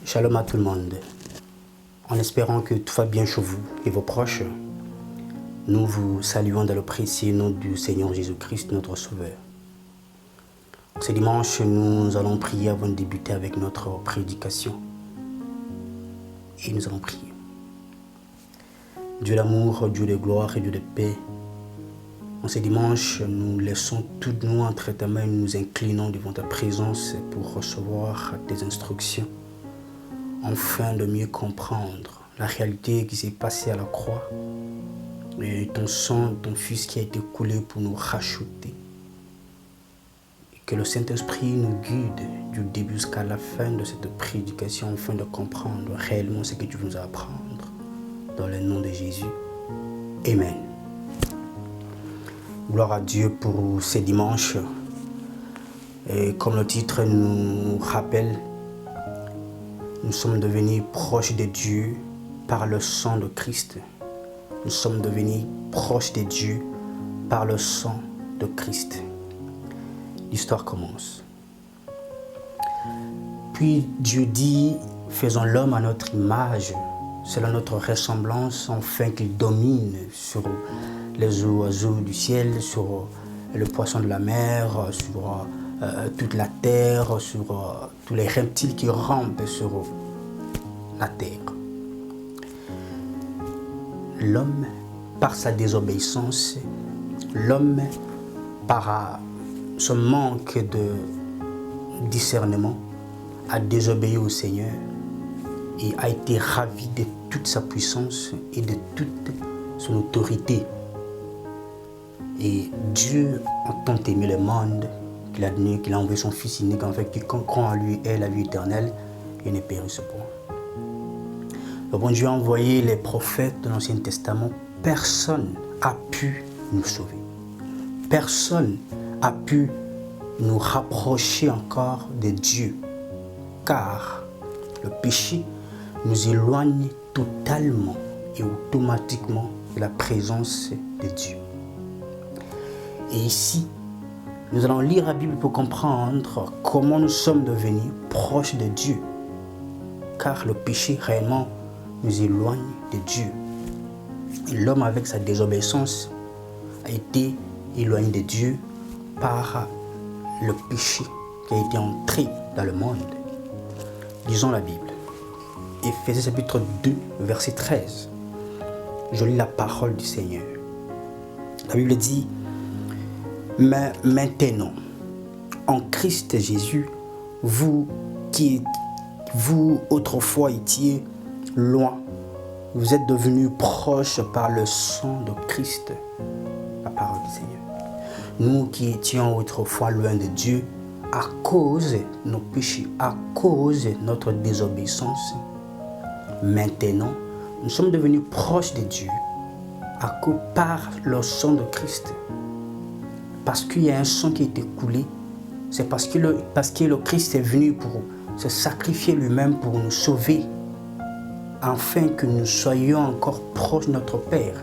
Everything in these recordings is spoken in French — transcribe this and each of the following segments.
Shalom à tout le monde. En espérant que tout va bien chez vous et vos proches, nous vous saluons dans le précieux nom du Seigneur Jésus-Christ, notre Sauveur. Ce dimanche, nous allons prier avant de débuter avec notre prédication. Et nous allons prier. Dieu d'amour, Dieu de gloire et Dieu de paix, en ce dimanche, nous laissons toutes nous entre ta main et nous nous inclinons devant ta présence pour recevoir tes instructions, afin de mieux comprendre la réalité qui s'est passée à la croix et ton sang, ton Fils qui a été coulé pour nous racheter. Et que le Saint-Esprit nous guide du début jusqu'à la fin de cette prédication afin de comprendre réellement ce que tu veux nous apprendre. Dans le nom de Jésus. Amen. Gloire à Dieu pour ce dimanche. Et comme le titre nous rappelle, nous sommes devenus proches de Dieu par le sang de Christ. Nous sommes devenus proches de Dieu par le sang de Christ. L'histoire commence. Puis Dieu dit, faisons l'homme à notre image, selon notre ressemblance, afin qu'il domine sur les oiseaux du ciel, sur le poisson de la mer, sur toute la terre, sur tous les reptiles qui rampent sur la terre. L'homme, par sa désobéissance, l'homme, par son manque de discernement, a désobéi au Seigneur et a été ravi de toute sa puissance et de toute son autorité. Et Dieu a tant aimé le monde qu'il a donné, qu'il a envoyé son Fils unique, en fait, quiconque croit en lui ait la vie éternelle et ne périsse point. Le bon Dieu a envoyé les prophètes de l'Ancien Testament. Personne n'a pu nous sauver. Personne n'a pu nous rapprocher encore de Dieu. Car le péché nous éloigne totalement et automatiquement de la présence de Dieu. Et ici, nous allons lire la Bible pour comprendre comment nous sommes devenus proches de Dieu. Car le péché réellement nous éloigne de Dieu. Et l'homme avec sa désobéissance a été éloigné de Dieu par le péché qui a été entré dans le monde. Lisons la Bible. Éphésiens chapitre 2, verset 13. Je lis la parole du Seigneur. La Bible dit, mais maintenant, en Christ Jésus, vous qui autrefois étiez loin, vous êtes devenus proches par le sang de Christ. La parole du Seigneur. Nous qui étions autrefois loin de Dieu, à cause de nos péchés, à cause de notre désobéissance, maintenant, nous sommes devenus proches de Dieu par le sang de Christ. Parce qu'il y a un sang qui a été coulé, c'est parce que le Christ est venu pour se sacrifier lui-même pour nous sauver, afin que nous soyons encore proches de notre Père.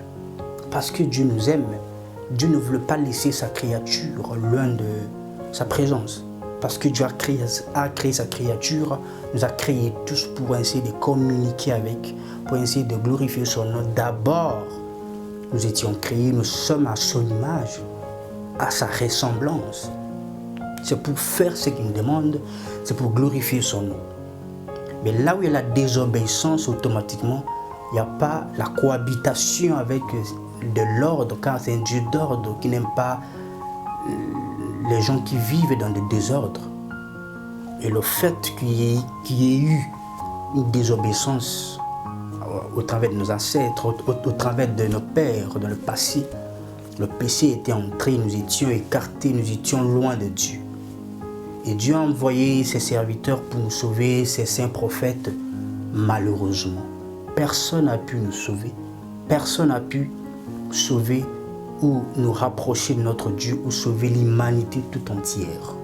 Parce que Dieu nous aime, Dieu ne voulait pas laisser sa créature loin de sa présence. Parce que Dieu a créé sa créature, nous a créés tous pour essayer de communiquer avec, pour essayer de glorifier son nom. D'abord, nous étions créés, nous sommes à son image, à sa ressemblance. C'est pour faire ce qu'il nous demande, c'est pour glorifier son nom. Mais là où il y a la désobéissance, automatiquement, il n'y a pas la cohabitation avec de l'ordre, car c'est un Dieu d'ordre qui n'aime pas les gens qui vivent dans le désordre. Et le fait qu'il y ait eu une désobéissance au travers de nos ancêtres, au travers de nos pères dans le passé, le péché était entré, nous étions écartés, nous étions loin de Dieu. Et Dieu a envoyé ses serviteurs pour nous sauver, ses saints prophètes. Malheureusement, personne n'a pu nous sauver. Personne n'a pu sauver ou nous rapprocher de notre Dieu ou sauver l'humanité tout entière.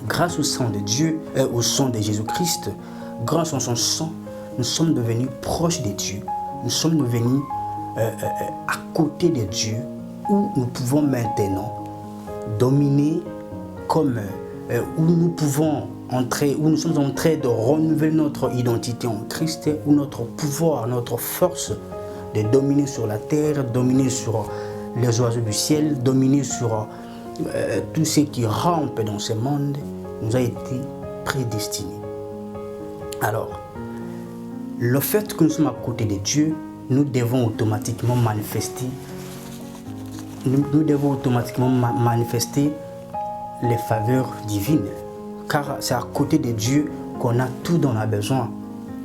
Grâce au sang de Dieu, au sang de Jésus-Christ, grâce à son sang, nous sommes devenus proches de Dieu. Nous sommes devenus à côté de Dieu, où nous pouvons maintenant dominer comme où nous pouvons entrer, où nous sommes en train de renouveler notre identité en Christ, où notre pouvoir, notre force de dominer sur la terre, dominer sur les oiseaux du ciel, dominer sur tout ce qui rampe dans ce monde, nous a été prédestiné. Alors, le fait que nous sommes à côté de Dieu, nous devons automatiquement manifester, les faveurs divines. Car c'est à côté de Dieu qu'on a tout dont on a besoin.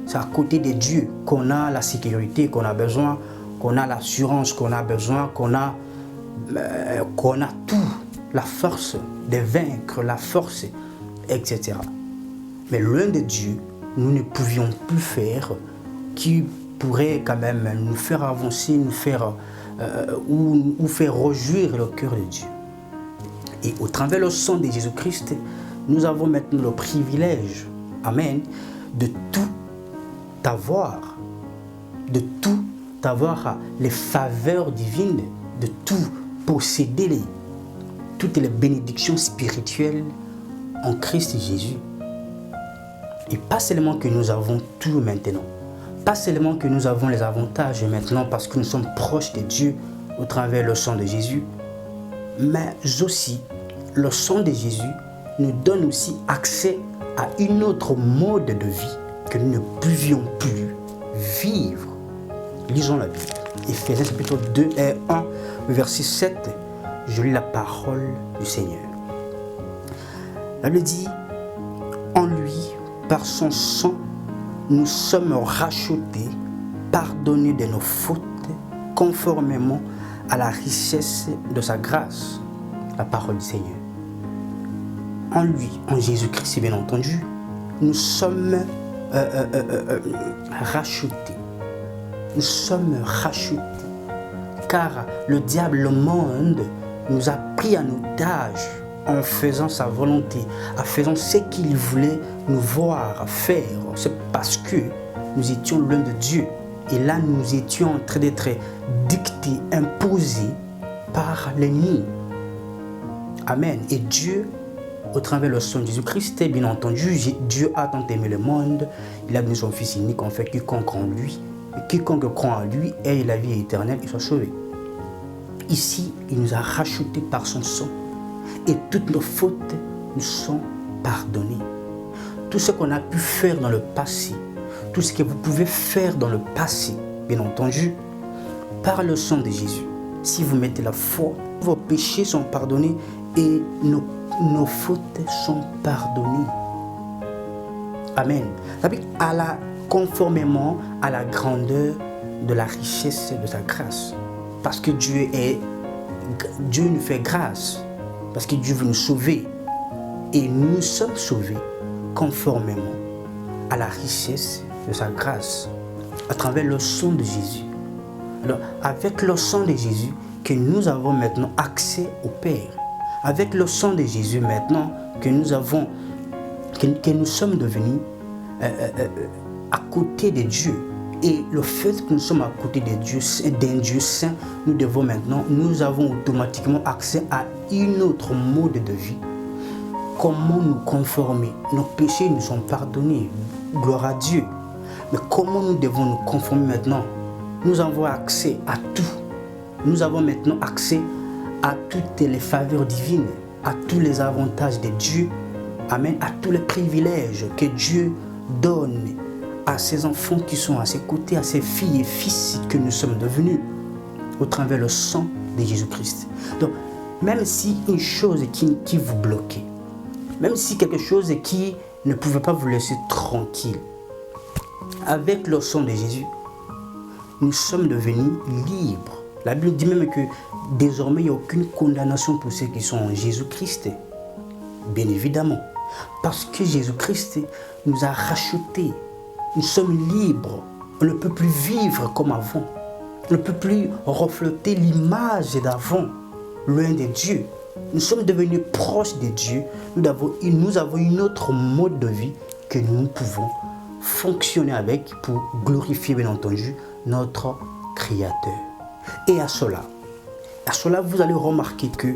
C'est à côté de Dieu qu'on a la sécurité qu'on a besoin, qu'on a l'assurance qu'on a besoin, qu'on a tout, la force de vaincre, la force, etc. Mais loin de Dieu, nous ne pouvions plus faire qui pourrait quand même nous faire avancer, nous faire ou faire réjouir le cœur de Dieu. Et au travers le sang de Jésus-Christ, nous avons maintenant le privilège, amen, de tout avoir, les faveurs divines, de tout posséder, toutes les bénédictions spirituelles en Christ Jésus. Et pas seulement que nous avons tout maintenant, pas seulement que nous avons les avantages maintenant parce que nous sommes proches de Dieu au travers le sang de Jésus, mais aussi le sang de Jésus nous donne aussi accès à une autre mode de vie que nous ne pouvions plus vivre. Lisons la Bible. Éphésiens chapitre 2 et 1, verset 7. Je lis la parole du Seigneur. La Bible dit, en lui, par son sang, nous sommes rachetés, pardonnés de nos fautes, conformément à la richesse de sa grâce. La parole du Seigneur. En lui, en Jésus-Christ, bien entendu, nous sommes rachetés. Nous sommes rachetés. Car le diable, le monde, nous a pris en otage en faisant sa volonté, en faisant ce qu'il voulait nous voir faire. C'est parce que nous étions loin de Dieu. Et là, nous étions en train d'être dictés, imposés par l'ennemi. Amen. Et Dieu, au travers le sang de Jésus-Christ, bien entendu, Dieu a tant aimé le monde, il a donné son Fils unique, en fait, quiconque croit en lui ait la vie éternelle et soit sauvé. Ici, il nous a rachetés par son sang et toutes nos fautes nous sont pardonnées. Tout ce qu'on a pu faire dans le passé, tout ce que vous pouvez faire dans le passé, bien entendu, par le sang de Jésus, si vous mettez la foi, vos péchés sont pardonnés et nos fautes sont pardonnées. Amen. Conformément à la grandeur de la richesse de sa grâce. Parce que Dieu nous fait grâce. Parce que Dieu veut nous sauver. Et nous sommes sauvés conformément à la richesse de sa grâce. À travers le sang de Jésus. Alors, avec le sang de Jésus, que nous avons maintenant accès au Père. Avec le sang de Jésus maintenant, que nous sommes devenus à côté de Dieu. Et le fait que nous sommes à côté de Dieu, d'un Dieu saint, nous avons automatiquement accès à une autre mode de vie. Comment nous conformer? Nos péchés nous sont pardonnés. Gloire à Dieu. Mais comment nous devons nous conformer maintenant? Nous avons accès à tout. Nous avons maintenant accès à toutes les faveurs divines, à tous les avantages de Dieu. Amen. À tous les privilèges que Dieu donne à ses enfants qui sont à ses côtés, à ses filles et fils que nous sommes devenus au travers le sang de Jésus-Christ. Donc, même si une chose qui vous bloquait, même si quelque chose qui ne pouvait pas vous laisser tranquille, avec le sang de Jésus, nous sommes devenus libres. La Bible dit même que désormais, il n'y a aucune condamnation pour ceux qui sont en Jésus-Christ. Bien évidemment. Parce que Jésus-Christ nous a rachetés. Nous sommes libres. On ne peut plus vivre comme avant. On ne peut plus refléter l'image d'avant, loin de Dieu. Nous sommes devenus proches de Dieu. Nous avons une autre mode de vie que nous pouvons fonctionner avec pour glorifier, bien entendu, notre Créateur. Et à cela, vous allez remarquer que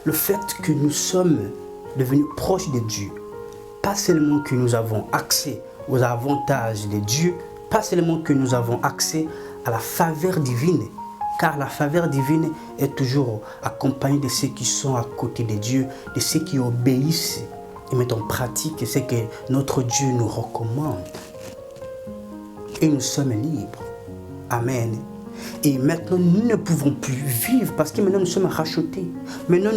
le fait que nous sommes devenus proches de Dieu. Pas seulement que nous avons accès aux avantages de Dieu, pas seulement que nous avons accès à la faveur divine, car la faveur divine est toujours accompagnée de ceux qui sont à côté de Dieu, de ceux qui obéissent et mettent en pratique ce que notre Dieu nous recommande. Et nous sommes libres. Amen. Et maintenant, nous ne pouvons plus vivre parce que maintenant nous sommes rachetés. Maintenant,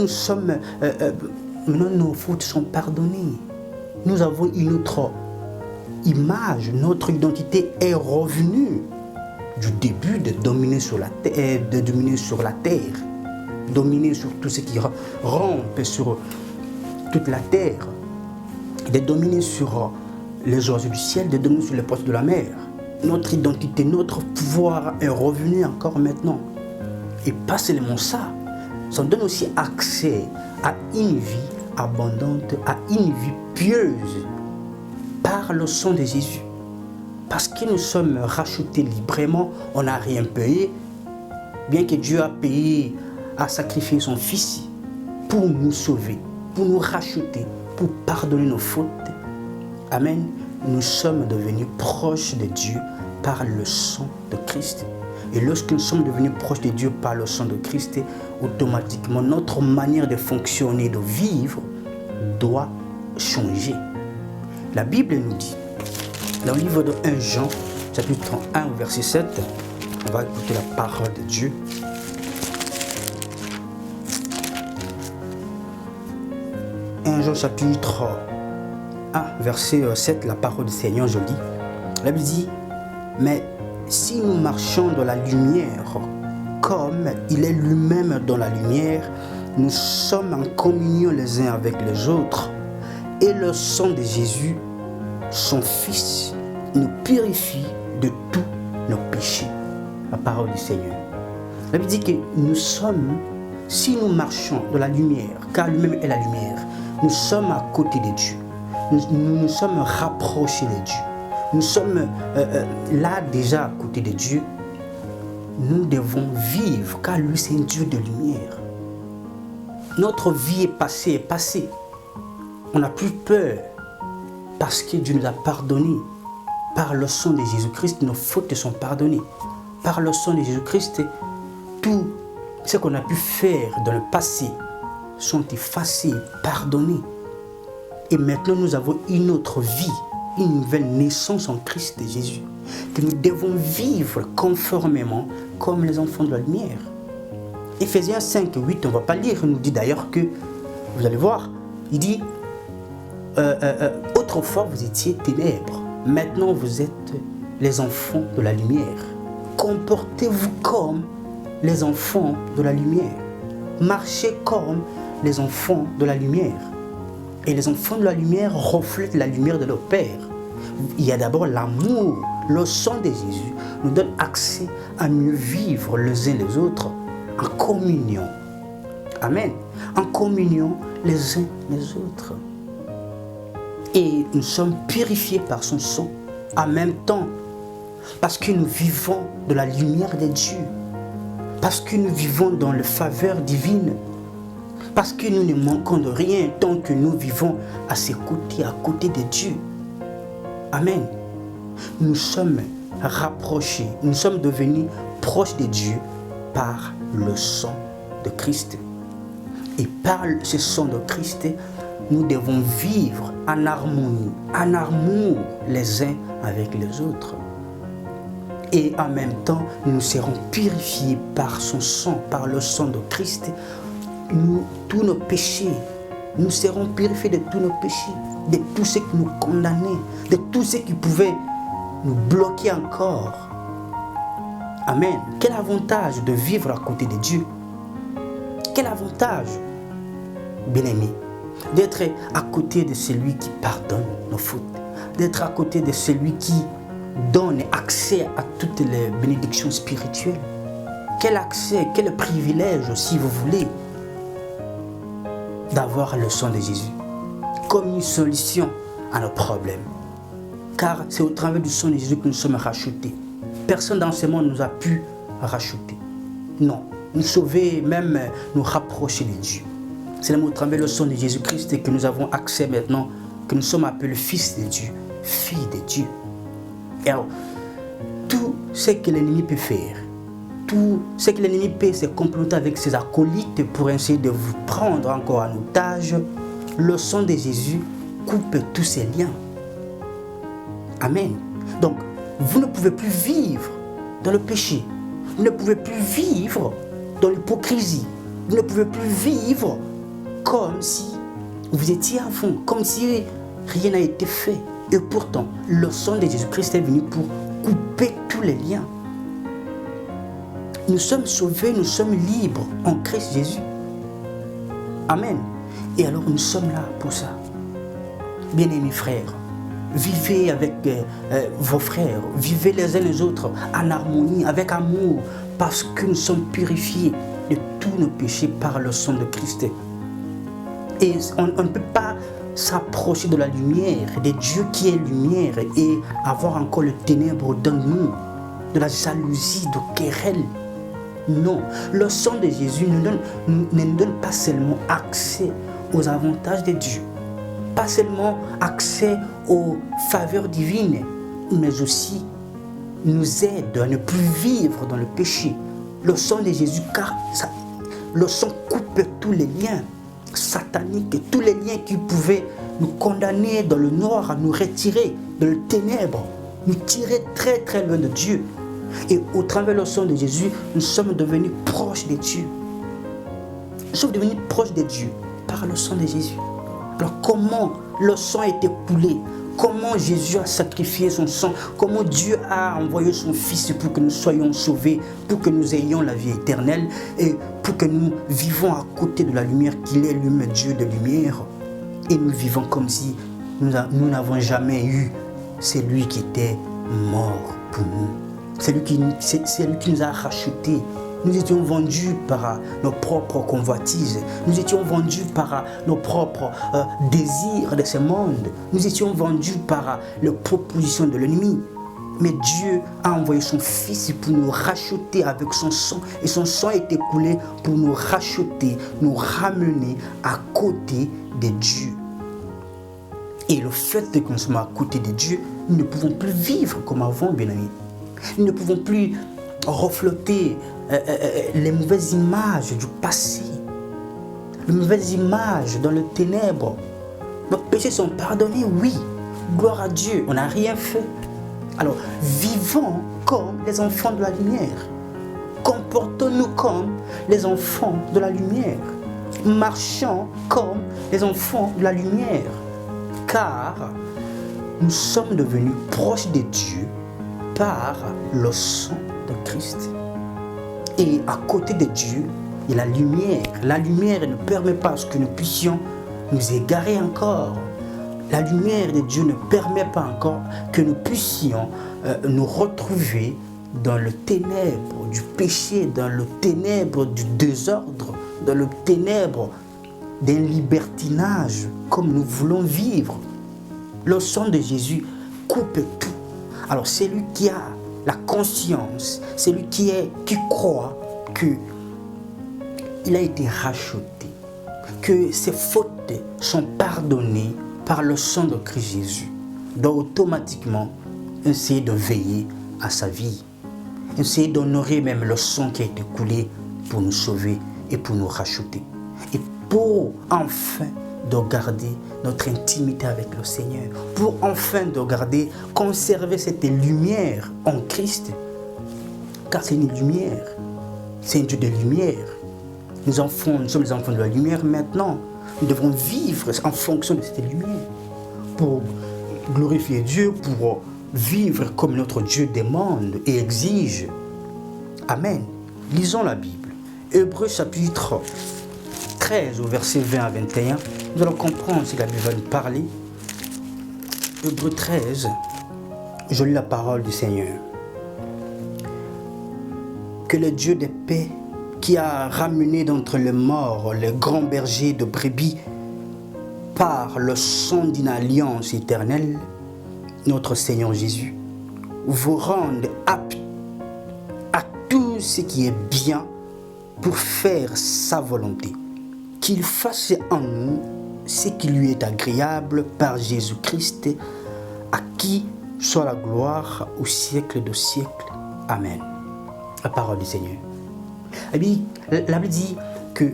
maintenant nos fautes sont pardonnées. Nous avons une autre image, notre identité est revenue du début de dominer sur la terre, dominer sur tout ce qui rampe sur toute la terre, de dominer sur les oiseaux du ciel, de dominer sur les poissons de la mer. Notre identité, notre pouvoir est revenu encore maintenant. Et pas seulement ça, ça donne aussi accès à une vie abondante, à une vie pieuse par le sang de Jésus. Parce que nous sommes rachetés librement, on n'a rien payé, bien que Dieu a payé, a sacrifié son Fils pour nous sauver, pour nous racheter, pour pardonner nos fautes. Amen. Nous sommes devenus proches de Dieu par le sang de Christ. Et lorsque nous sommes devenus proches de Dieu par le sang de Christ, automatiquement notre manière de fonctionner, de vivre, doit changer. La Bible nous dit, dans le livre de 1 Jean, chapitre 1, verset 7, on va écouter la parole de Dieu. 1 Jean, chapitre 1, verset 7, la parole du Seigneur, je lis. La Bible dit, mais si nous marchons dans la lumière, comme il est lui-même dans la lumière, nous sommes en communion les uns avec les autres, et le sang de Jésus, son Fils, nous purifie de tous nos péchés. La parole du Seigneur. La Bible dit que nous sommes, si nous marchons dans la lumière, car lui-même est la lumière, nous sommes à côté de Dieu. Nous nous sommes rapprochés de Dieu. Nous sommes là déjà à côté de Dieu. Nous devons vivre, car lui c'est un Dieu de lumière. Notre vie est passée. On n'a plus peur parce que Dieu nous a pardonné. Par le sang de Jésus-Christ, nos fautes sont pardonnées. Par le sang de Jésus-Christ, tout ce qu'on a pu faire dans le passé sont effacés, pardonnés. Et maintenant, nous avons une autre vie, une nouvelle naissance en Christ de Jésus, que nous devons vivre conformément comme les enfants de la lumière. Éphésiens 5, 8, on ne va pas lire, il nous dit d'ailleurs que, vous allez voir, il dit, autrefois vous étiez ténèbres, maintenant vous êtes les enfants de la lumière. Comportez-vous comme les enfants de la lumière. Marchez comme les enfants de la lumière. Et les enfants de la lumière reflètent la lumière de leur Père. Il y a d'abord l'amour. Le sang de Jésus nous donne accès à mieux vivre les uns les autres en communion. Amen. En communion les uns les autres. Et nous sommes purifiés par son sang en même temps. Parce que nous vivons de la lumière de Dieu. Parce que nous vivons dans la faveur divine. Parce que nous ne manquons de rien tant que nous vivons à ses côtés, à côté de Dieu. Amen. Nous sommes rapprochés, nous sommes devenus proches de Dieu par le sang de Christ. Et par ce sang de Christ, nous devons vivre en harmonie, en amour les uns avec les autres. Et en même temps, nous serons purifiés par son sang, par le sang de Christ. Tous nos péchés, nous serons purifiés de tous nos péchés, de tout ce qui nous condamnait, de tout ce qui pouvait nous bloquer encore. Amen. Quel avantage de vivre à côté de Dieu. Quel avantage, bien-aimé, d'être à côté de celui qui pardonne nos fautes, d'être à côté de celui qui donne accès à toutes les bénédictions spirituelles. Quel accès, quel privilège, si vous voulez, d'avoir le sang de Jésus comme une solution à nos problèmes. Car c'est au travers du sang de Jésus que nous sommes rachetés. Personne dans ce monde nous a pu racheter. Non, nous sauver, même nous rapprocher de Dieu. C'est au travers le sang de Jésus-Christ que nous avons accès maintenant, que nous sommes appelés fils de Dieu, filles de Dieu. Et alors, tout ce que l'ennemi peut faire, tout ce que l'ennemi peut se compléter avec ses acolytes pour essayer de vous prendre encore en otage, le sang de Jésus coupe tous ces liens. Amen. Donc, vous ne pouvez plus vivre dans le péché. Vous ne pouvez plus vivre dans l'hypocrisie. Vous ne pouvez plus vivre comme si vous étiez à fond, comme si rien n'a été fait. Et pourtant, le sang de Jésus-Christ est venu pour couper tous les liens. Nous sommes sauvés, nous sommes libres en Christ Jésus. Amen. Et alors nous sommes là pour ça. Bien-aimés frères, vivez avec vos frères, vivez les uns les autres en harmonie, avec amour, parce que nous sommes purifiés de tous nos péchés par le sang de Christ. Et on ne peut pas s'approcher de la lumière, de Dieu qui est lumière, et avoir encore le ténèbre dans nous, de la jalousie, de querelle. Non, le sang de Jésus ne nous donne pas seulement accès aux avantages de Dieu, pas seulement accès aux faveurs divines, mais aussi nous aide à ne plus vivre dans le péché. Le sang de Jésus, car le sang coupe tous les liens sataniques, tous les liens qui pouvaient nous condamner dans le noir, à nous retirer dans le ténèbre, nous tirer très très loin de Dieu. Et au travers du sang de Jésus, nous sommes devenus proches de Dieu. Nous sommes devenus proches de Dieu par le sang de Jésus. Alors comment le sang a été coulé? Comment Jésus a sacrifié son sang? Comment Dieu a envoyé son Fils pour que nous soyons sauvés, pour que nous ayons la vie éternelle et pour que nous vivons à côté de la lumière, qu'il est lui-même Dieu de lumière. Et nous vivons comme si nous n'avons jamais eu celui qui était mort pour nous. C'est lui qui nous a rachetés. Nous étions vendus par nos propres convoitises. Nous étions vendus par nos propres désirs de ce monde. Nous étions vendus par les propositions de l'ennemi. Mais Dieu a envoyé son Fils pour nous racheter avec son sang. Et son sang a été coulé pour nous racheter, nous ramener à côté de Dieu. Et le fait que nous sommes à côté de Dieu, nous ne pouvons plus vivre comme avant, bien amis. Nous ne pouvons plus refléter les mauvaises images du passé, les mauvaises images dans le ténèbre. Nos péchés sont pardonnés, oui. Gloire à Dieu, on n'a rien fait. Alors, vivons comme les enfants de la lumière. Comportons-nous comme les enfants de la lumière. Marchons comme les enfants de la lumière. Car nous sommes devenus proches de Dieu par le sang de Christ. Et à côté de Dieu, il y a la lumière. La lumière ne permet pas que nous puissions nous égarer encore. La lumière de Dieu ne permet pas encore que nous puissions nous retrouver dans le ténèbre du péché, dans le ténèbre du désordre, dans le ténèbre d'un libertinage comme nous voulons vivre. Le sang de Jésus coupe tout. Alors c'est lui qui a la conscience, c'est lui qui croit qu'il a été racheté, que ses fautes sont pardonnées par le sang de Christ Jésus, doit automatiquement essayer de veiller à sa vie, essayer d'honorer même le sang qui a été coulé pour nous sauver et pour nous racheter. Et pour enfin de garder notre intimité avec le Seigneur, pour enfin de garder, conserver cette lumière en Christ, car c'est une lumière, c'est un Dieu de lumière. Nous sommes les enfants de la lumière maintenant. Nous devons vivre en fonction de cette lumière pour glorifier Dieu, pour vivre comme notre Dieu demande et exige. Amen. Lisons la Bible. Hébreux chapitre 13 au verset 20 à 21. Nous allons comprendre si la Bible va nous parler. Hébreux 13, je lis la parole du Seigneur. Que le Dieu de paix, qui a ramené d'entre les morts les grands bergers de brebis par le sang d'une alliance éternelle, notre Seigneur Jésus, vous rende apte à tout ce qui est bien pour faire sa volonté, qu'il fasse en nous ce qui lui est agréable par Jésus-Christ, à qui soit la gloire au siècle de siècles. Amen. La parole du Seigneur. La Bible dit que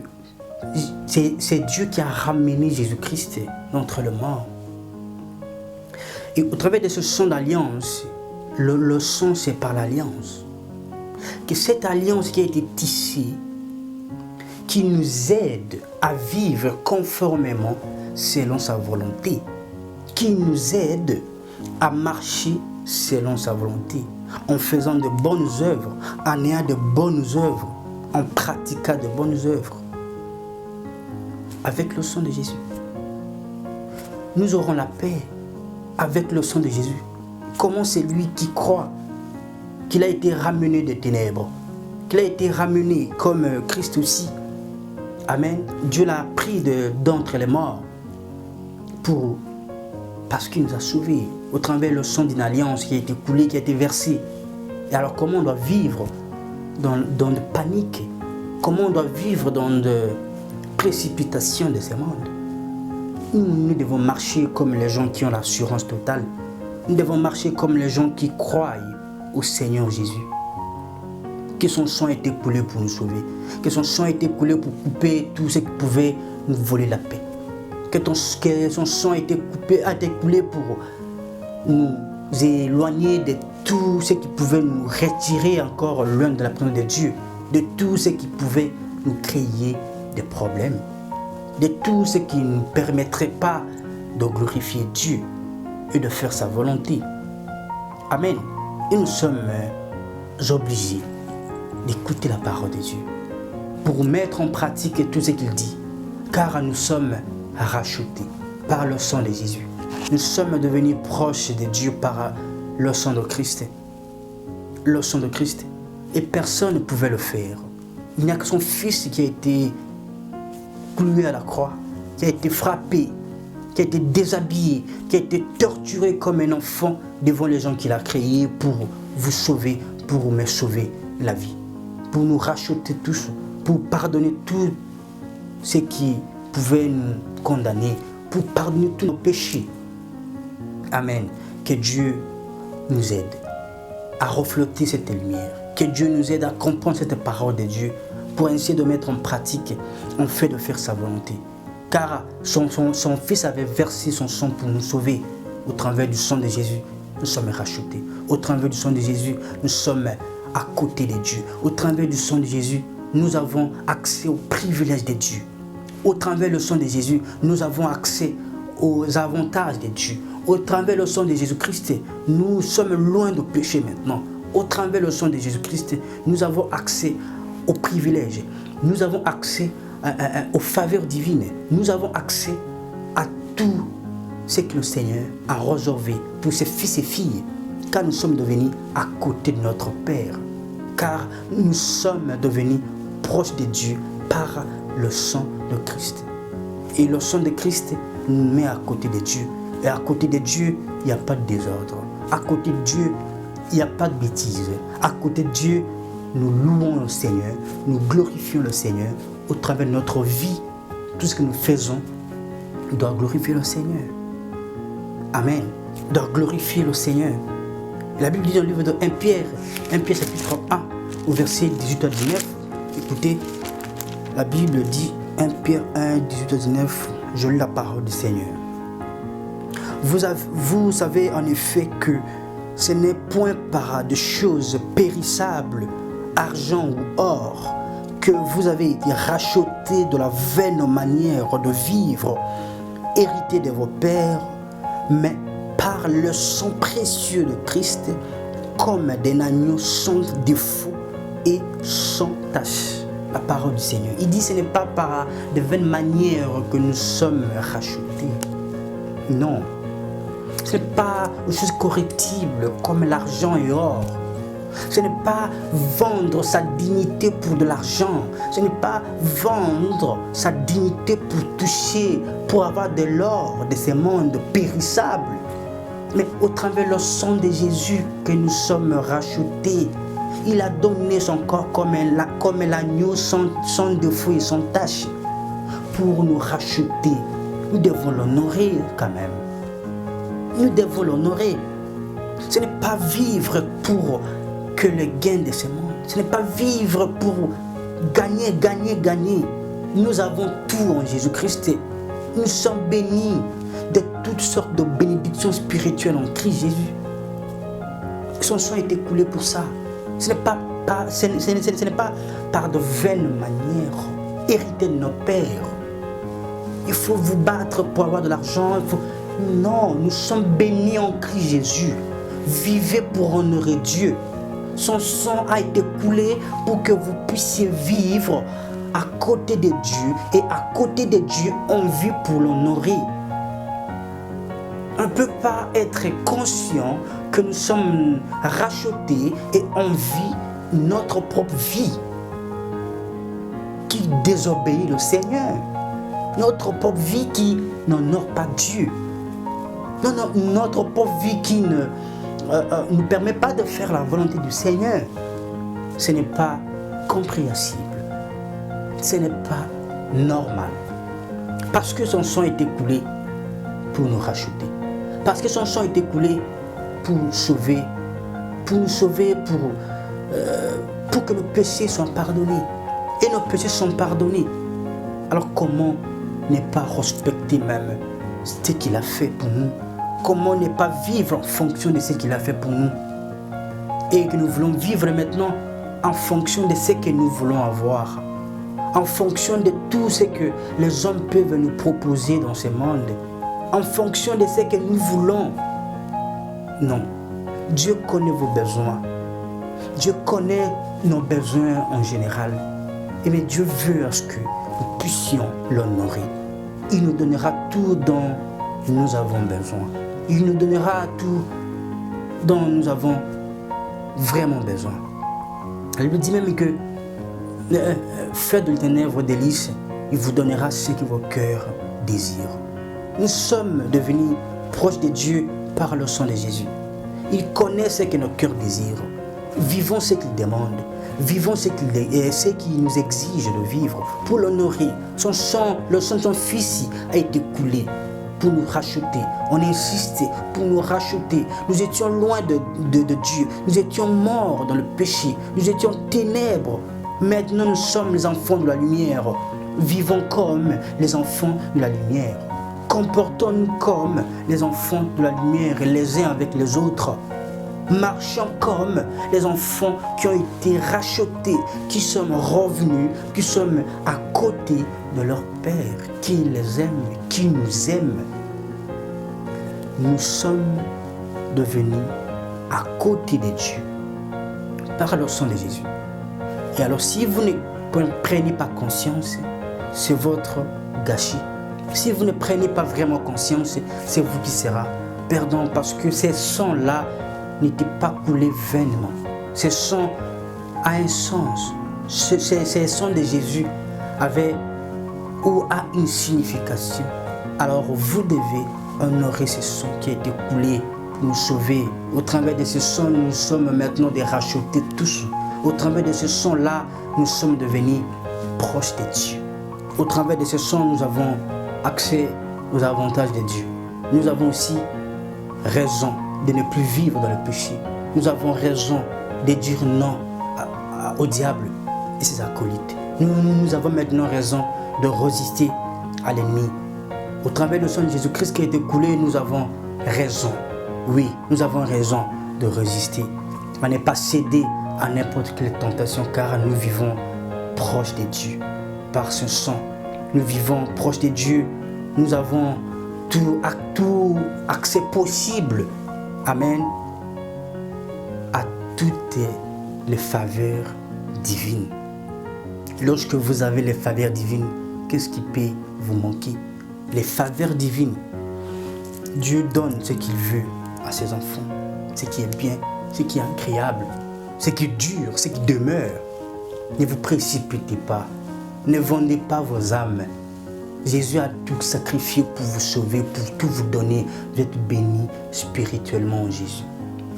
c'est Dieu qui a ramené Jésus-Christ d'entre les morts. Et au travers de ce sang d'alliance, le sang c'est par l'alliance. Que cette alliance qui a été tissée, qui nous aide à vivre conformément selon sa volonté, qui nous aide à marcher selon sa volonté, en faisant de bonnes œuvres, en ayant de bonnes œuvres, en pratiquant de bonnes œuvres, avec le sang de Jésus. Nous aurons la paix avec le sang de Jésus. Comment c'est lui qui croit qu'il a été ramené des ténèbres, qu'il a été ramené comme Christ aussi. Amen. Dieu l'a pris d'entre les morts parce qu'il nous a sauvés au travers le sang d'une alliance qui a été coulée, qui a été versée. Et alors comment on doit vivre dans de panique? Comment on doit vivre dans de précipitation de ce monde? Nous devons marcher comme les gens qui ont l'assurance totale. Nous devons marcher comme les gens qui croient au Seigneur Jésus. Que son sang a été coulé pour nous sauver. Que son sang a été coulé pour couper tout ce qui pouvait nous voler la paix. Que son sang a été coulé pour nous éloigner de tout ce qui pouvait nous retirer encore loin de la présence de Dieu. De tout ce qui pouvait nous créer des problèmes. De tout ce qui ne nous permettrait pas de glorifier Dieu et de faire sa volonté. Amen. Et nous sommes obligés d'écouter la parole de Dieu pour mettre en pratique tout ce qu'il dit, car nous sommes rachetés par le sang de Jésus. Nous sommes devenus proches de Dieu par le sang de Christ. Le sang de Christ. Et personne ne pouvait le faire. Il n'y a que son Fils qui a été cloué à la croix, qui a été frappé, qui a été déshabillé, qui a été torturé comme un enfant devant les gens qu'il a créés pour vous sauver, pour me sauver la vie, pour nous racheter tous, pour pardonner tout ce qui pouvait nous condamner, pour pardonner tous nos péchés. Amen. Que Dieu nous aide à refléter cette lumière, que Dieu nous aide à comprendre cette parole de Dieu pour essayer de mettre en pratique, en fait de faire sa volonté. Car son Fils avait versé son sang pour nous sauver. Au travers du sang de Jésus, nous sommes rachetés. Au travers du sang de Jésus, nous sommes à côté de Dieu. Au travers du sang de Jésus, nous avons accès aux privilèges de Dieu. Au travers du sang de Jésus, nous avons accès aux avantages de Dieu. Au travers du sang de Jésus-Christ, nous sommes loin du péché maintenant. Au travers du sang de Jésus-Christ, nous avons accès aux privilèges. Nous avons accès aux faveurs divines. Nous avons accès à tout ce que le Seigneur a réservé pour ses fils et filles, car nous sommes devenus à côté de notre Père, car nous sommes devenus proches de Dieu par le sang de Christ. Et le sang de Christ nous met à côté de Dieu. Et à côté de Dieu, il n'y a pas de désordre. À côté de Dieu, il n'y a pas de bêtises. À côté de Dieu, nous louons le Seigneur, nous glorifions le Seigneur. Au travers de notre vie, tout ce que nous faisons doit glorifier le Seigneur. Amen. Doit glorifier le Seigneur. La Bible dit dans le livre de 1 Pierre chapitre 1, au verset 18 à 19. Écoutez, la Bible dit 1 Pierre 1, 18 à 19, je lis la parole du Seigneur. Vous savez en effet que ce n'est point par des choses périssables, argent ou or, que vous avez été rachetés de la vaine manière de vivre, hérité de vos pères, mais par le sang précieux de Christ, comme d'un agneau sans défaut et sans tache. La parole du Seigneur. Il dit que ce n'est pas par de vaines manières que nous sommes rachetés. Non. Ce n'est pas une chose correctible comme l'argent et or. Ce n'est pas vendre sa dignité pour de l'argent. Ce n'est pas vendre sa dignité pour toucher, pour avoir de l'or de ces mondes périssables. Mais au travers le sang de Jésus que nous sommes rachetés. Il a donné son corps comme l'agneau sans défaut et sans tache. pour nous racheter. Nous devons l'honorer quand même. Nous devons l'honorer. Ce n'est pas vivre pour que le gain de ce monde. Ce n'est pas vivre pour gagner. Nous avons tout en Jésus-Christ. Nous sommes bénis de toutes sortes de bénédictions spirituelles en Christ Jésus. Son sang a été coulé pour ça. Ce n'est pas par de vaines manières hérité de nos pères. Il faut vous battre pour avoir de l'argent. Non, nous sommes bénis en Christ Jésus. Vivez pour honorer Dieu. Son sang a été coulé pour que vous puissiez vivre à côté de Dieu. Et à côté de Dieu, on vit pour l'honorer. On ne peut pas être conscient que nous sommes rachetés et on vit notre propre vie qui désobéit le Seigneur. Notre propre vie qui n'honore pas Dieu. Notre propre vie qui ne nous permet pas de faire la volonté du Seigneur. Ce n'est pas compréhensible. Ce n'est pas normal. Parce que son sang a été coulé pour nous racheter. Parce que son sang a été coulé pour nous sauver. Pour nous sauver, pour que nos péchés soient pardonnés. Et nos péchés sont pardonnés. Alors comment ne pas respecter même ce qu'il a fait pour nous? Comment ne pas vivre en fonction de ce qu'il a fait pour nous? Et que nous voulons vivre maintenant en fonction de ce que nous voulons avoir. En fonction de tout ce que les hommes peuvent nous proposer dans ce monde. En fonction de ce que nous voulons. Non. Dieu connaît vos besoins. Dieu connaît nos besoins en général. Et mais Dieu veut à ce que nous puissions l'honorer. Il nous donnera tout dont nous avons besoin. Il nous donnera tout dont nous avons vraiment besoin. Elle lui dit même que faites de ténèbres délices, il vous donnera ce que vos cœurs désirent. Nous sommes devenus proches de Dieu par le sang de Jésus. Il connaît ce que nos cœurs désirent. Vivons ce qu'il demande. Vivons ce qu'il nous exige de vivre pour l'honorer. Son sang, le sang de son Fils a été coulé pour nous racheter. On insiste pour nous racheter. Nous étions loin de Dieu. Nous étions morts dans le péché. Nous étions ténèbres. Maintenant, nous sommes les enfants de la lumière. Vivons comme les enfants de la lumière. Comportons-nous comme les enfants de la lumière, les uns avec les autres. Marchons comme les enfants qui ont été rachetés, qui sommes revenus, qui sommes à côté de leur Père, qui les aime, qui nous aime. Nous sommes devenus à côté de Dieu par le sang de Jésus. Et alors si vous ne prenez pas conscience, c'est votre gâchis. Si vous ne prenez pas vraiment conscience, c'est vous qui sera perdant parce que ces sangs-là n'était pas coulé vainement. Ce sang a un sens. Ce sang de Jésus avait ou a une signification. Alors vous devez honorer ce sang qui a été coulé pour nous sauver. Au travers de ce sang, nous sommes maintenant des rachetés tous. Au travers de ce sang-là, nous sommes devenus proches de Dieu. Au travers de ce sang, nous avons accès aux avantages de Dieu. Nous avons aussi raison de ne plus vivre dans le péché. Nous avons raison de dire non au diable et ses acolytes. Nous avons maintenant raison de résister à l'ennemi. Au travers du sang de Jésus-Christ qui a été coulé, nous avons raison. Oui, nous avons raison de résister. On n'est pas cédé à n'importe quelle tentation car nous vivons proches de Dieu. Par ce sang, nous vivons proches de Dieu. Nous avons tout accès possible. Amen. À toutes les faveurs divines. Lorsque vous avez les faveurs divines, qu'est-ce qui peut vous manquer? Les faveurs divines. Dieu donne ce qu'il veut à ses enfants. Ce qui est bien, ce qui est agréable, ce qui dure, ce qui demeure. Ne vous précipitez pas. Ne vendez pas vos âmes. Jésus a tout sacrifié pour vous sauver, pour tout vous donner. Vous êtes bénis spirituellement en Jésus.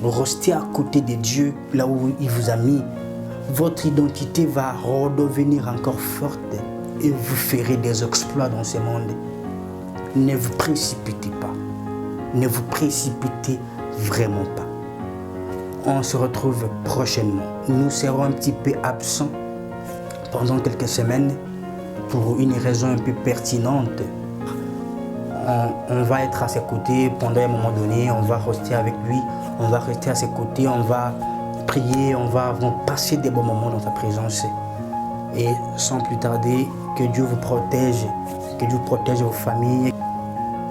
Restez à côté de Dieu, là où il vous a mis. Votre identité va redevenir encore forte. et vous ferez des exploits dans ce monde. Ne vous précipitez pas. Ne vous précipitez vraiment pas. On se retrouve prochainement. Nous serons un petit peu absents pendant quelques semaines pour une raison un peu pertinente. On va être à ses côtés pendant un moment donné, on va rester avec lui, on va rester à ses côtés, on va prier, on va passer des bons moments dans sa présence. Et sans plus tarder, que Dieu vous protège, vos familles.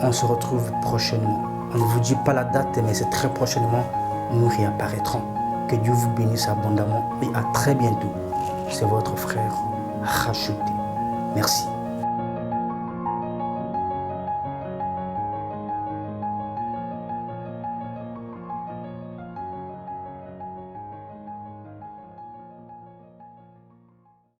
On se retrouve prochainement. On ne vous dit pas la date, mais c'est très prochainement, nous réapparaîtrons. Que Dieu vous bénisse abondamment et à très bientôt. C'est votre frère Rachuté. Merci.